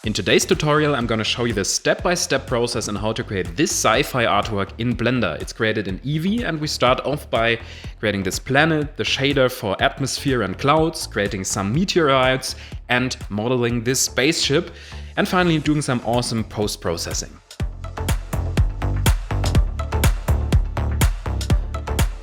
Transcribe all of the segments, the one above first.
In today's tutorial, I'm going to show you the step-by-step process on how to create this sci-fi artwork in Blender. It's created in Eevee, and we start off by creating this planet, the shader for atmosphere and clouds, creating some meteorites, and modeling this spaceship, and finally doing some awesome post-processing.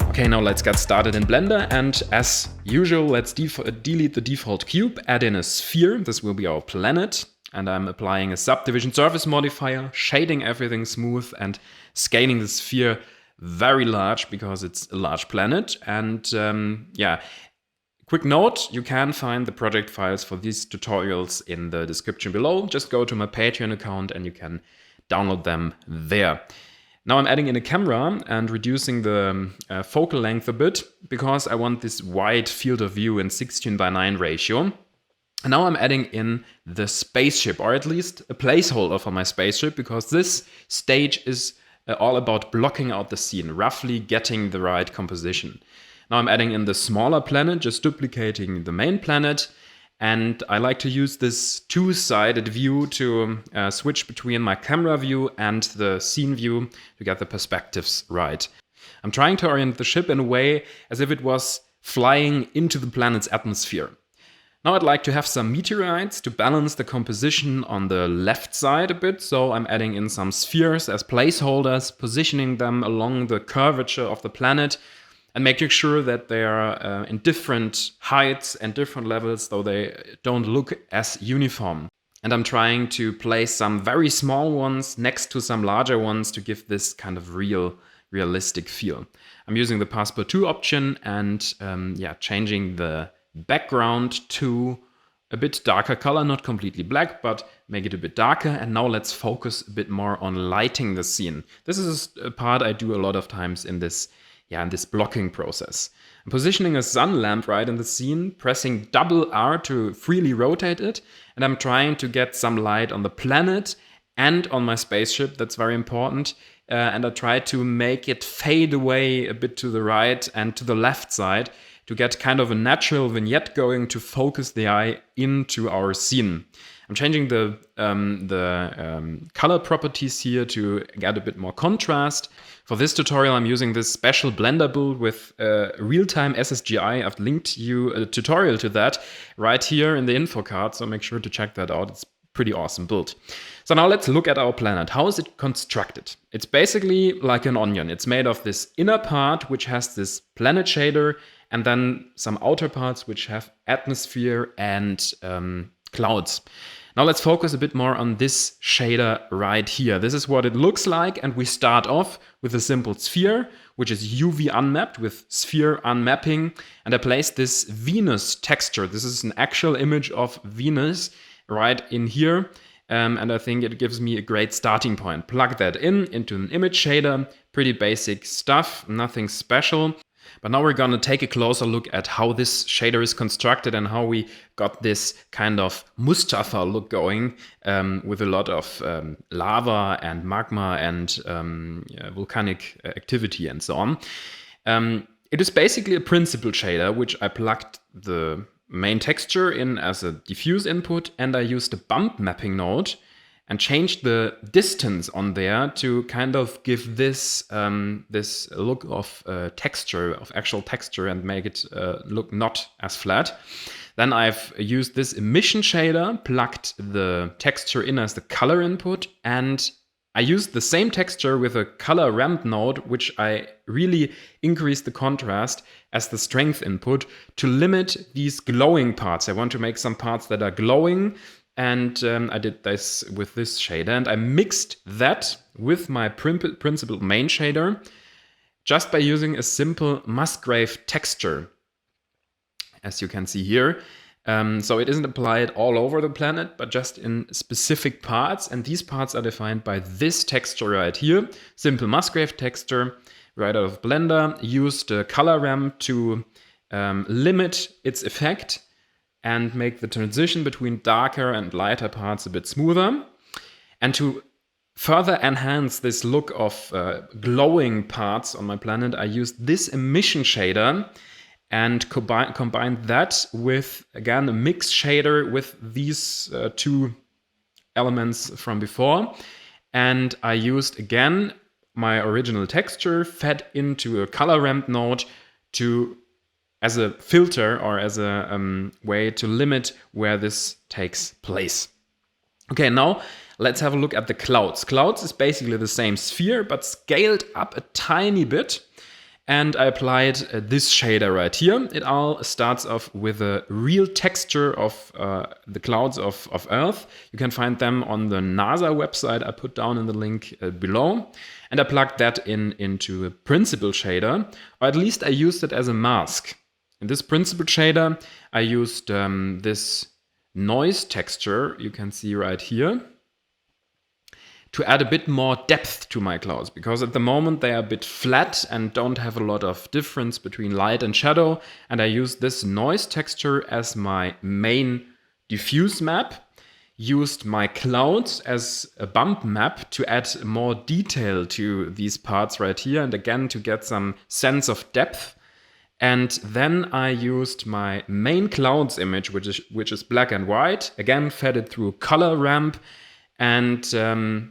Okay, now let's get started in Blender, and as usual, let's delete the default cube, add in a sphere. This will be our planet. And I'm applying a subdivision surface modifier, shading everything smooth and scaling the sphere very large because it's a large planet. And quick note, you can find the project files for these tutorials in the description below. Just go to my Patreon account and you can download them there. Now I'm adding in a camera and reducing the focal length a bit because I want this wide field of view in 16:9 ratio. And now I'm adding in the spaceship, or at least a placeholder for my spaceship, because this stage is all about blocking out the scene, roughly getting the right composition. Now I'm adding in the smaller planet, just duplicating the main planet. And I like to use this two-sided view to switch between my camera view and the scene view to get the perspectives right. I'm trying to orient the ship in a way as if it was flying into the planet's atmosphere. Now I'd like to have some meteorites to balance the composition on the left side a bit, so I'm adding in some spheres as placeholders, positioning them along the curvature of the planet and making sure that they are in different heights and different levels, so they don't look as uniform. And I'm trying to place some very small ones next to some larger ones to give this kind of realistic feel. I'm using the Passport 2 option and changing the background to a bit darker color, not completely black, but make it a bit darker. And now let's focus a bit more on lighting the scene. This is a part I do a lot of times in this blocking process. I'm positioning a sun lamp right in the scene, pressing double R to freely rotate it, and I'm trying to get some light on the planet and on my spaceship. That's very important. And I try to make it fade away a bit to the right and to the left side, to get kind of a natural vignette going to focus the eye into our scene. I'm changing the color properties here to get a bit more contrast. For this tutorial, I'm using this special Blender build with real-time SSGI. I've linked you a tutorial to that right here in the info card, so make sure to check that out. It's pretty awesome build. So now let's look at our planet. How is it constructed? It's basically like an onion. It's made of this inner part, which has this planet shader, and then some outer parts which have atmosphere and clouds. Now let's focus a bit more on this shader right here. This is what it looks like, and we start off with a simple sphere, which is UV unmapped with sphere unmapping, and I place this Venus texture. This is an actual image of Venus right in here, and I think it gives me a great starting point. Plug that into an image shader, pretty basic stuff, nothing special. But now we're gonna take a closer look at how this shader is constructed and how we got this kind of Mustafa look going with a lot of lava and magma and volcanic activity and so on. It is basically a principal shader, which I plugged the main texture in as a diffuse input, and I used a bump mapping node and changed the distance on there to kind of give this this look of texture, of actual texture, and make it look not as flat. Then I've used this emission shader, plugged the texture in as the color input, and I used the same texture with a color ramp node, which I really increased the contrast as the strength input to limit these glowing parts. I want to make some parts that are glowing, and I did this with this shader, and I mixed that with my principal main shader just by using a simple Musgrave texture, as you can see here. So it isn't applied all over the planet, but just in specific parts, and these parts are defined by this texture right here. Simple Musgrave texture right out of Blender. Used the color ramp to limit its effect and make the transition between darker and lighter parts a bit smoother. And to further enhance this look of glowing parts on my planet, I used this emission shader and combined that with, again, a mix shader with these two elements from before. And I used again my original texture fed into a color ramp node as a filter or as a way to limit where this takes place. Okay, now let's have a look at the clouds. Clouds is basically the same sphere, but scaled up a tiny bit. And I applied this shader right here. It all starts off with a real texture of the clouds of Earth. You can find them on the NASA website I put down in the link below. And I plugged that into a principled shader, or at least I used it as a mask. In this principled shader, I used this noise texture you can see right here to add a bit more depth to my clouds, because at the moment they are a bit flat and don't have a lot of difference between light and shadow. And I used this noise texture as my main diffuse map, used my clouds as a bump map to add more detail to these parts right here, and again to get some sense of depth. And then I used my main clouds image, which is black and white, again fed it through a color ramp, and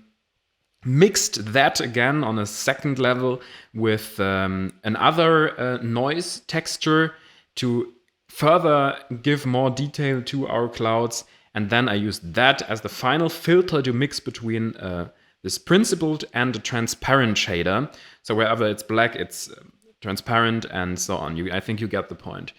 mixed that again on a second level with another noise texture to further give more detail to our clouds. And then I used that as the final filter to mix between this principled and a transparent shader. So wherever it's black, it's transparent and so on. I think you get the point.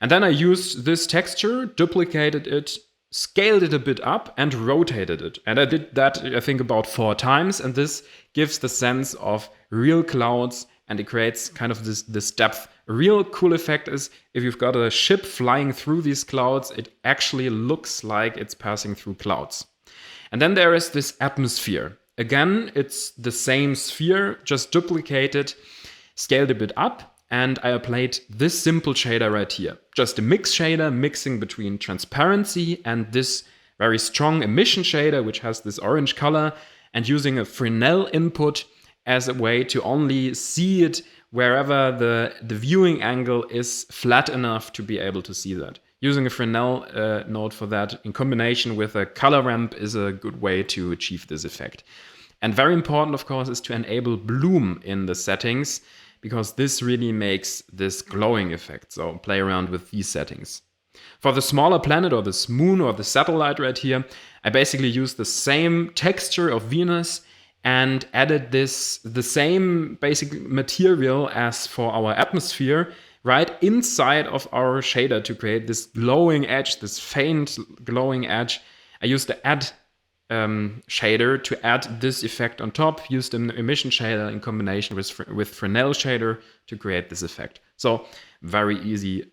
And then I used this texture, duplicated it, scaled it a bit up, and rotated it. And I did that, I think, about 4 times. And this gives the sense of real clouds, and it creates kind of this depth. A real cool effect is if you've got a ship flying through these clouds, it actually looks like it's passing through clouds. And then there is this atmosphere. Again, it's the same sphere, just duplicated, scaled a bit up, and I applied this simple shader right here. Just a mix shader mixing between transparency and this very strong emission shader, which has this orange color, and using a Fresnel input as a way to only see it wherever the viewing angle is flat enough to be able to see that. Using a Fresnel node for that in combination with a color ramp is a good way to achieve this effect. And very important, of course, is to enable bloom in the settings, because this really makes this glowing effect. So play around with these settings. For the smaller planet or this moon or the satellite right here, I basically used the same texture of Venus and added the same basic material as for our atmosphere right inside of our shader to create this glowing edge, this faint glowing edge. I used the add shader to add this effect on top, used an emission shader in combination with Fresnel shader to create this effect. So very easy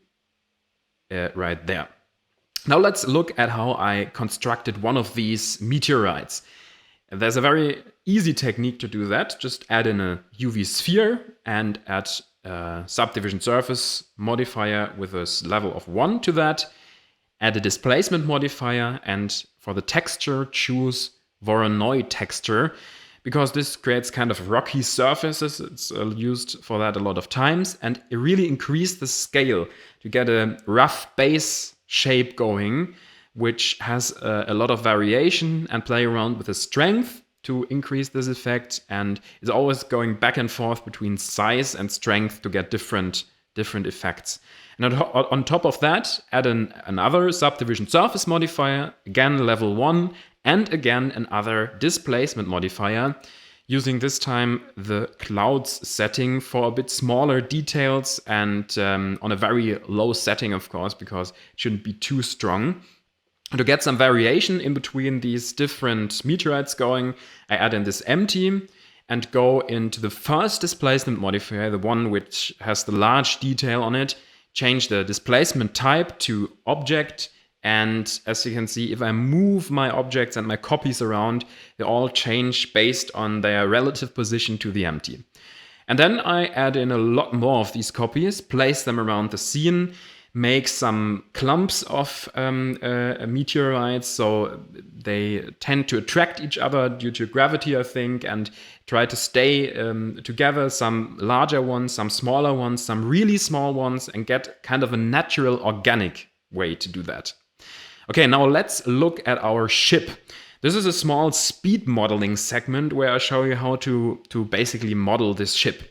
right there. Now let's look at how I constructed one of these meteorites. There's a very easy technique to do that. Just add in a UV sphere and add a subdivision surface modifier with a level of 1 to that. Add a displacement modifier, and for the texture, choose Voronoi texture, because this creates kind of rocky surfaces. It's used for that a lot of times, and it really increased the scale to get a rough base shape going, which has a lot of variation, and play around with the strength to increase this effect, and is always going back and forth between size and strength to get different effects. And on top of that, add another subdivision surface modifier, again level 1, and again another displacement modifier, using this time the clouds setting for a bit smaller details and on a very low setting, of course, because it shouldn't be too strong. And to get some variation in between these different meteorites going, I add in this empty and go into the first displacement modifier, the one which has the large detail on it, change the displacement type to object, and as you can see, if I move my objects and my copies around, they all change based on their relative position to the empty. And then I add in a lot more of these copies, place them around the scene, make some clumps of meteorites, so they tend to attract each other due to gravity, I think, and try to stay together, some larger ones, some smaller ones, some really small ones, and get kind of a natural, organic way to do that. Okay, now let's look at our ship. This is a small speed modeling segment where I show you how to basically model this ship.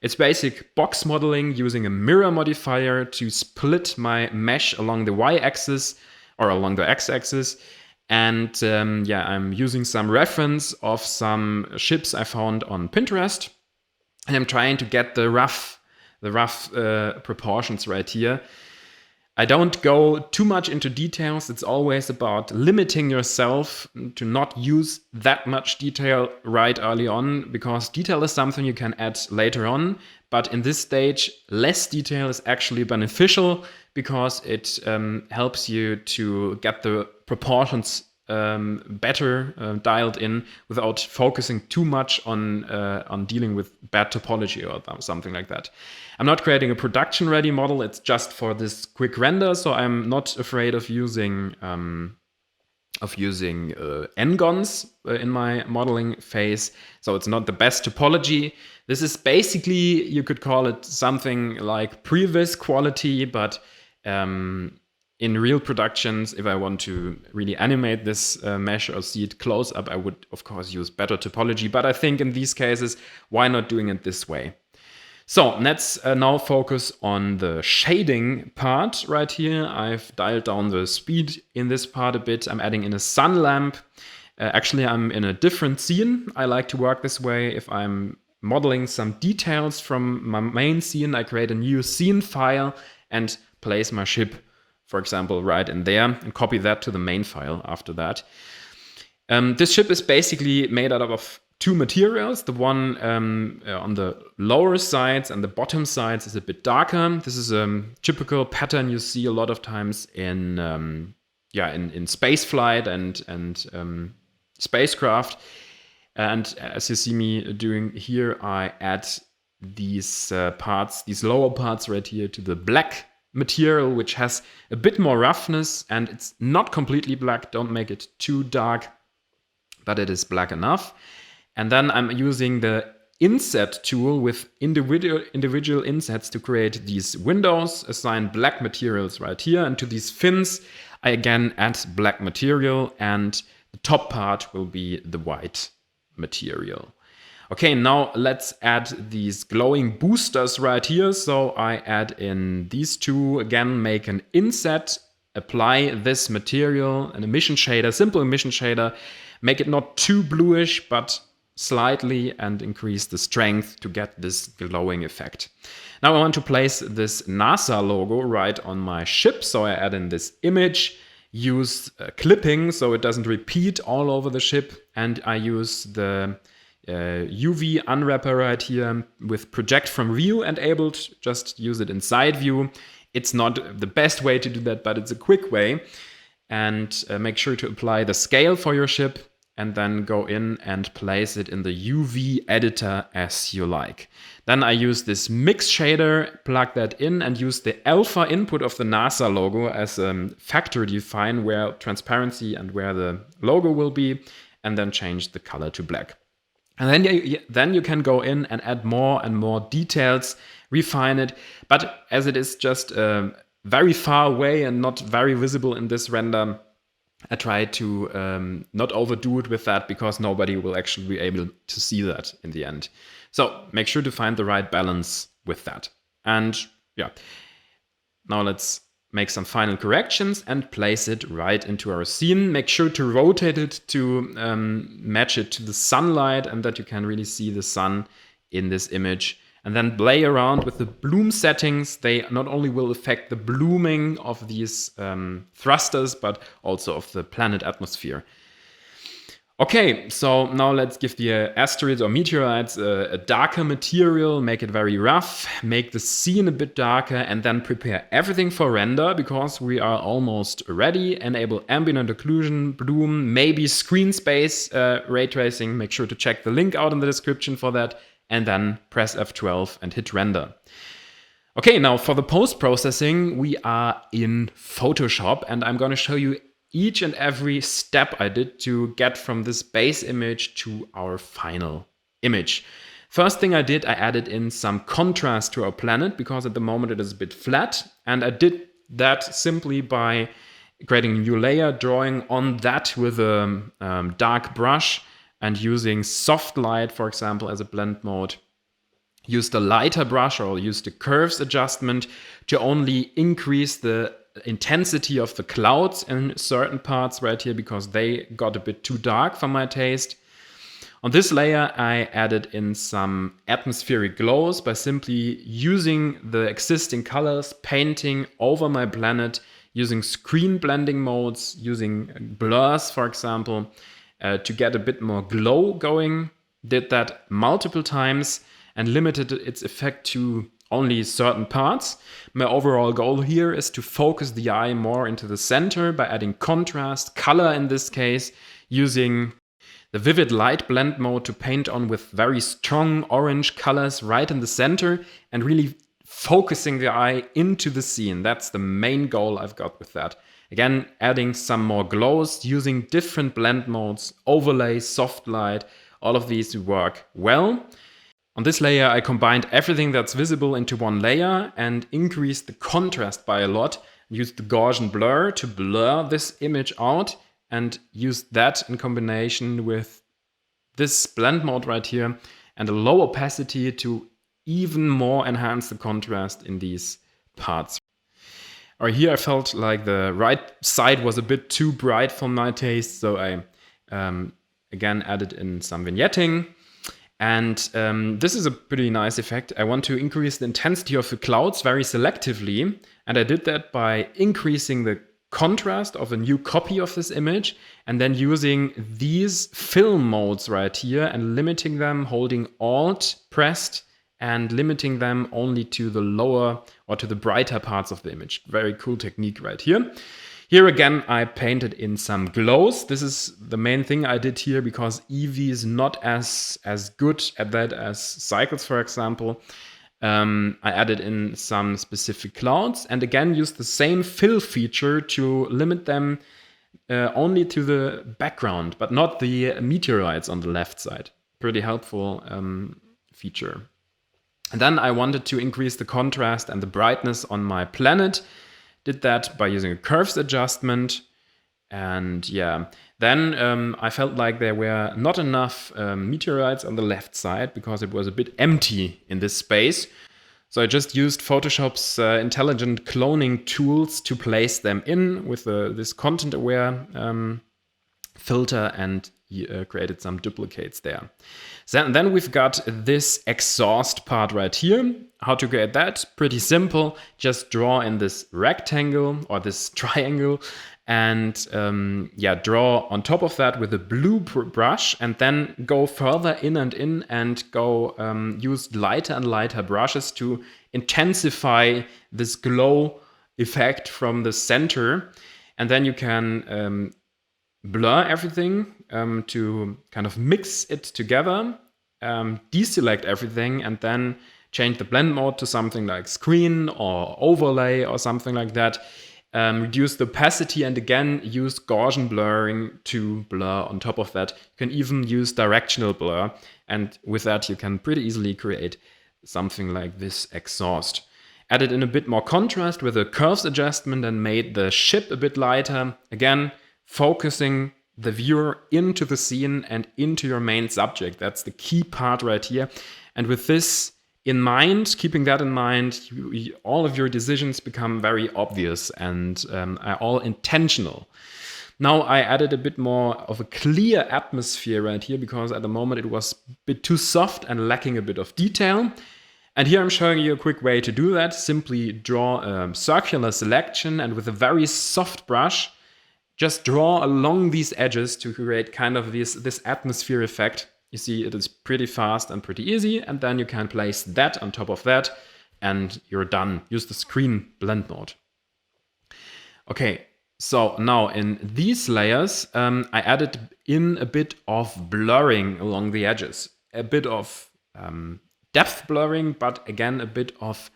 It's basic box modeling using a mirror modifier to split my mesh along the y-axis or along the x-axis. And I'm using some reference of some ships I found on Pinterest. And I'm trying to get the rough proportions right here. I don't go too much into details. It's always about limiting yourself to not use that much detail right early on, because detail is something you can add later on. But in this stage, less detail is actually beneficial because it helps you to get the proportions better dialed in without focusing too much on dealing with bad topology or something like that. I'm not creating a production ready model. It's just for this quick render, so I'm not afraid of using n-gons in my modeling phase. So it's not the best topology. This is basically, you could call it something like previs quality, but in real productions, if I want to really animate this mesh or see it close up, I would, of course, use better topology. But I think in these cases, why not doing it this way? So let's now focus on the shading part right here. I've dialed down the speed in this part a bit. I'm adding in a sun lamp. Actually, I'm in a different scene. I like to work this way. If I'm modeling some details from my main scene, I create a new scene file and place my ship, for example, right in there, and copy that to the main file after that. This ship is basically made out of two materials. The one on the lower sides and the bottom sides is a bit darker. This is a typical pattern you see a lot of times in space flight and spacecraft. And as you see me doing here, I add these lower parts right here to the black material, which has a bit more roughness, and it's not completely black. Don't make it too dark, but it is black enough. And then I'm using the inset tool with individual insets to create these windows, assign black materials right here, and to these fins I again add black material, and the top part will be the white material. Okay, now let's add these glowing boosters right here. So I add in these two, again, make an inset, apply this material, an emission shader, simple emission shader, make it not too bluish, but slightly, and increase the strength to get this glowing effect. Now I want to place this NASA logo right on my ship. So I add in this image, use clipping so it doesn't repeat all over the ship, and I use the UV unwrapper right here with project from view enabled. Just use it in side view. It's not the best way to do that, but it's a quick way. And make sure to apply the scale for your ship, and then go in and place it in the UV editor as you like. Then I use this mix shader, plug that in, and use the alpha input of the NASA logo as a factor define where transparency and where the logo will be, and then change the color to black. And then you can go in and add more and more details, refine it. But as it is just very far away and not very visible in this render, I try to not overdo it with that, because nobody will actually be able to see that in the end. So make sure to find the right balance with that. And yeah, now let's make some final corrections and place it right into our scene. Make sure to rotate it to match it to the sunlight, and that you can really see the sun in this image. And then play around with the bloom settings. They not only will affect the blooming of these thrusters, but also of the planet atmosphere. Okay, so now let's give the asteroids or meteorites a darker material, make it very rough, make the scene a bit darker, and then prepare everything for render, because we are almost ready. Enable ambient occlusion, bloom, maybe screen space ray tracing. Make sure to check the link out in the description for that, and then press F12 and hit render. Okay, now for the post-processing, we are in Photoshop, and I'm going to show you each and every step I did to get from this base image to our final image. First thing I did, I added in some contrast to our planet, because at the moment it is a bit flat, and I did that simply by creating a new layer, drawing on that with a dark brush, and using soft light, for example, as a blend mode. Use the lighter brush or use the curves adjustment to only increase the intensity of the clouds in certain parts right here, because they got a bit too dark for my taste. On this layer, I added in some atmospheric glows by simply using the existing colors, painting over my planet, using screen blending modes, using blurs, for example, to get a bit more glow going. Did that multiple times and limited its effect to only certain parts. My overall goal here is to focus the eye more into the center by adding contrast, color in this case, using the vivid light blend mode to paint on with very strong orange colors right in the center and really focusing the eye into the scene. That's the main goal I've got with that. Again, adding some more glows, using different blend modes, overlay, soft light, all of these work well. On this layer, I combined everything that's visible into one layer and increased the contrast by a lot. Used the Gaussian blur to blur this image out and used that in combination with this blend mode right here and a low opacity to even more enhance the contrast in these parts. Or here I felt like the right side was a bit too bright for my taste, so I again added in some vignetting. And this is a pretty nice effect. I want to increase the intensity of the clouds very selectively, and I did that by increasing the contrast of a new copy of this image and then using these film modes right here and limiting them, holding Alt pressed and limiting them only to the lower or to the brighter parts of the image. Very cool technique right here. Here again, I painted in some glows. This is the main thing I did here because Eevee is not as good at that as Cycles, for example. I added in some specific clouds and again used the same fill feature to limit them only to the background, but not the meteorites on the left side. Pretty helpful feature. And then I wanted to increase the contrast and the brightness on my planet. Did that by using a curves adjustment. And yeah, then I felt like there were not enough meteorites on the left side because it was a bit empty in this space. So I just used Photoshop's intelligent cloning tools to place them in with this content-aware filter and created some duplicates there. So then we've got this exhaust part right here. How to create that? Pretty simple. Just draw in this rectangle or this triangle and draw on top of that with a blue brush and then go further in and go use lighter and lighter brushes to intensify this glow effect from the center. And then you can blur everything to kind of mix it together, deselect everything, and then change the blend mode to something like screen or overlay or something like that. Reduce the opacity and again use Gaussian blurring to blur on top of that. You can even use directional blur, and with that you can pretty easily create something like this exhaust. Added in a bit more contrast with a curves adjustment and made the ship a bit lighter. Again, focusing the viewer into the scene and into your main subject. That's the key part right here. And with this in mind, keeping that in mind, all of your decisions become very obvious and are all intentional. Now I added a bit more of a clear atmosphere right here because at the moment it was a bit too soft and lacking a bit of detail. And here I'm showing you a quick way to do that. Simply draw a circular selection and with a very soft brush, just draw along these edges to create kind of this atmosphere effect. You see it is pretty fast and pretty easy, and then you can place that on top of that and you're done. Use the screen blend mode. Okay, so now in these layers, I added in a bit of blurring along the edges. A bit of depth blurring, but again a bit of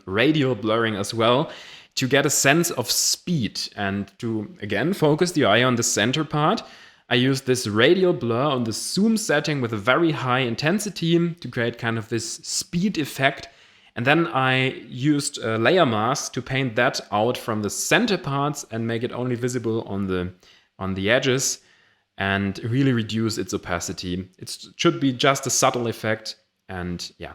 radial blurring as well, to get a sense of speed and to, again, focus the eye on the center part. I used this radial blur on the zoom setting with a very high intensity to create kind of this speed effect. And then I used a layer mask to paint that out from the center parts and make it only visible on the edges and really reduce its opacity. It should be just a subtle effect. And yeah,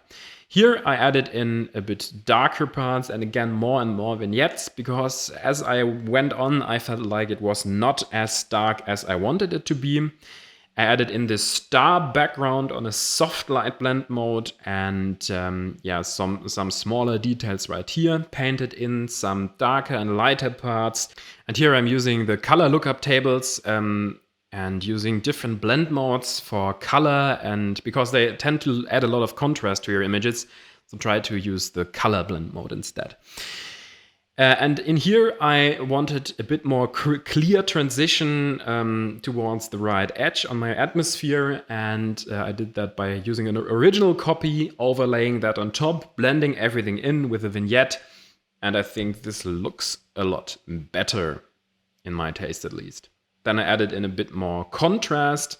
here I added in a bit darker parts and again more and more vignettes, because as I went on, I felt like it was not as dark as I wanted it to be. I added in this star background on a soft light blend mode and yeah, some smaller details right here. Painted in some darker and lighter parts. And here I'm using the color lookup tables and using different blend modes for color, and because they tend to add a lot of contrast to your images, so try to use the color blend mode instead. And in here, I wanted a bit more clear transition towards the right edge on my atmosphere, and I did that by using an original copy, overlaying that on top, blending everything in with a vignette, and I think this looks a lot better, in my taste at least. Then I added in a bit more contrast,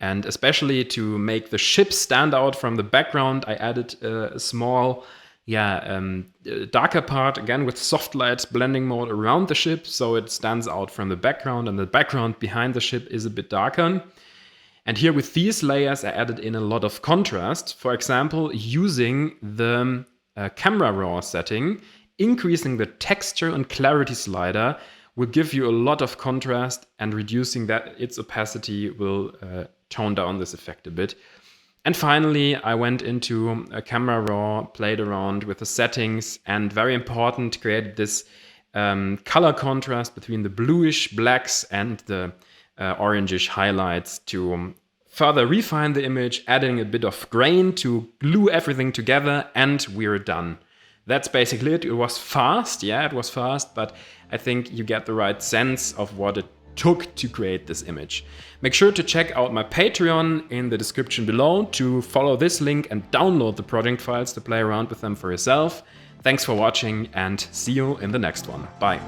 and especially to make the ship stand out from the background, I added a small, darker part, again with soft light blending mode around the ship, so it stands out from the background, and the background behind the ship is a bit darker. And here with these layers, I added in a lot of contrast. For example, using the camera raw setting, increasing the texture and clarity slider will give you a lot of contrast, and reducing that its opacity will tone down this effect a bit. And finally, I went into a camera raw, played around with the settings, and very important, created this color contrast between the bluish blacks and the orangish highlights to further refine the image, adding a bit of grain to glue everything together, and we're done. That's basically it. It was fast, but I think you get the right sense of what it took to create this image. Make sure to check out my Patreon in the description below to follow this link and download the project files to play around with them for yourself. Thanks for watching, and see you in the next one. Bye.